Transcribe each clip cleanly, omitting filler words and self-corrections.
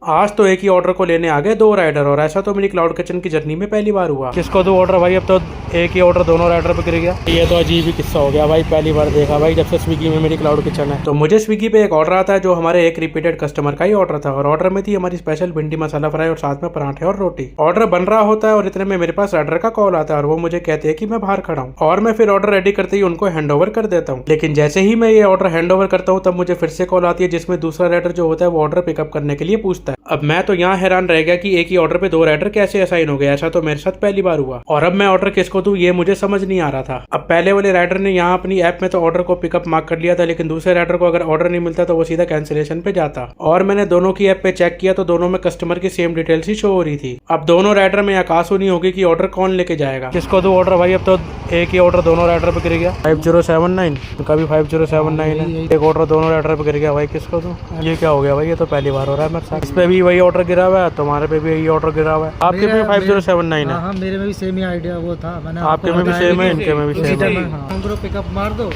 आज तो एक ही ऑर्डर को लेने आ गए दो राइडर, और ऐसा तो मेरी क्लाउड किचन की जर्नी में पहली बार हुआ। किसको दो ऑर्डर भाई, अब तो एक ही ऑर्डर दोनों राइडर पे गिर गया। ये तो अजीब ही किस्सा हो गया भाई, पहली बार देखा भाई जब से स्विगी में मेरी क्लाउड किचन है। तो मुझे स्विगी पे एक ऑर्डर आता है जो हमारे एक रिपीटेड कस्टमर का ही ऑर्डर था, और ऑर्डर में थी हमारी स्पेशल भिंडी मसाला फ्राई और साथ में पराठे और रोटी। ऑर्डर बन रहा होता है और इतने में मेरे पास राइडर का कॉल आता है और वो मुझे कहते हैं कि मैं बाहर खड़ा हूँ, और मैं फिर ऑर्डर रेडी करते ही उनको हैंड ओवर कर देता हूँ। लेकिन जैसे ही मैं ये ऑर्डर हैंड ओवर करता हूँ तब मुझे फिर से कॉल आती है जिसमें दूसरा राइडर जो होता है वो ऑर्डर पिकअप करने के लिए पूछता है। अब मैं तो यहाँ हैरान रह गया कि एक ही ऑर्डर पे दो राइडर कैसे असाइन हो गए, ऐसा तो मेरे साथ पहली बार हुआ। और अब मैं ऑर्डर किसको दूं ये मुझे समझ नहीं आ रहा था। अब पहले वाले राइडर ने यहाँ अपनी ऐप में तो ऑर्डर को पिकअप मार्क कर लिया था, लेकिन दूसरे राइडर को अगर ऑर्डर नहीं मिलता तो वो सीधा कैंसिलेशन पे जाता। और मैंने दोनों की ऐप पे चेक किया तो दोनों में कस्टमर की सेम डिटेल्स ही शो हो रही थी। अब दोनों राइडर में आकाशवाणी होगी कि ऑर्डर कौन लेके जाएगा। किसको दूं ऑर्डर भाई, अब तो एक ही ऑर्डर दोनों राइडर पे गिर गया। 5079 का भी 5079 है, एक ऑर्डर दोनों राइडर पे गिर गया भाई। किसको दूं, ये क्या हो गया भाई, ये तो पहली बार हो रहा है मेरे साथ। इस पे भी वही ऑर्डर गिरा हुआ है, तुम्हारे पे भी यही ऑर्डर गिरा हुआ है। आपके में 5079 है? हाँ, मेरे में भी सेम ही आइडिया वो था। मैंने आपके में भी सेम है, इनके में भी सेम है। हमको पिकअप मार दो,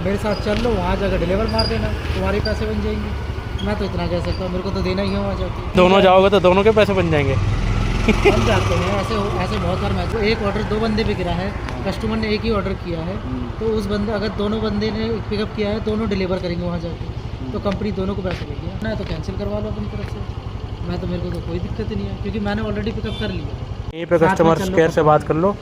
मेरे साथ चल लो, वहाँ जाकर डिलीवर मार देना, तुम्हारे पैसे बन जाएंगे। मैं तो इतना कह सकता हूँ, मेरे को तो देना ही है वहाँ जाके। दोनों जाओगे तो दोनों के पैसे बन जाएंगे। बन जाते हैं, ऐसे बहुत बार मैच। एक ऑर्डर दो बंदे पे गिरा है, कस्टमर ने एक ही ऑर्डर किया है, तो उस बंदे अगर दोनों बंदे ने पिकअप किया है दोनों डिलीवर करेंगे वहाँ जाके, तो कंपनी दोनों को पैसे देगी ना, तो कैंसिल करवा लो अपनी तरफ से। मैं तो, मेरे को तो कोई दिक्कत नहीं है क्योंकि मैंने ऑलरेडी पिकअप कर लिया। यहीं पे कस्टमर केयर से बात कर लो,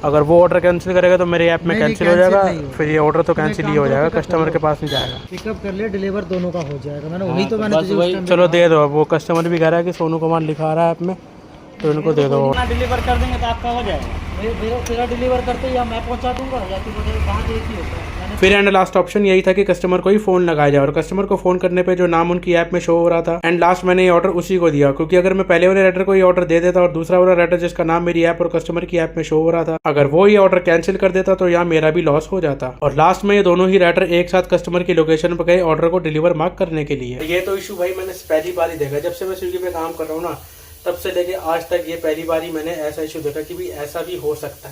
अगर वो ऑर्डर कैंसिल करेगा तो मेरे ऐप में कैंसिल हो जाएगा, फिर ये ऑर्डर तो कैंसिल ही हो जाएगा, कस्टमर के पास नहीं जाएगा। पिकअप कर ले, डिलीवर दोनों का हो जाएगा। मैंने वही तो मैंने तुझे उस टाइम चलो दे दो। वो कस्टमर भी कह रहा है कि सोनू कुमार लिखा रहा है ऐप में, तो इनको दे दो। डिलीवर कर देंगे तो आपका हो जाएगा। मेरा डिलीवर करते या मैं पहुंचा दूंगा या तू कहाँ एक ही होता है। फिर एंड लास्ट ऑप्शन यही था कि कस्टमर को ही फोन लगाया जाए, और कस्टमर को फोन करने पे जो नाम उनकी ऐप में शो हो रहा था, एंड लास्ट मैंने ये ऑर्डर उसी को दिया, क्योंकि अगर मैं पहले वाले राइडर को ये ऑर्डर दे देता और दूसरा वाला राइडर जिसका नाम मेरी ऐप और कस्टमर की ऐप में शो हो रहा था, अगर वो ये ऑर्डर कैंसिल कर देता तो यहाँ मेरा भी लॉस हो जाता। और लास्ट में ये दोनों ही राइडर एक साथ कस्टमर की लोकेशन पर गए ऑर्डर को डिलीवर मार्क करने के लिए। ये तो इशू भाई मैंने पहली बार ही देखा, जब से मैं स्विगी पे काम कर रहा हूँ ना, तब से लेके आज तक ये पहली बार ही मैंने ऐसा इशू देखा कि भी ऐसा भी हो सकता है।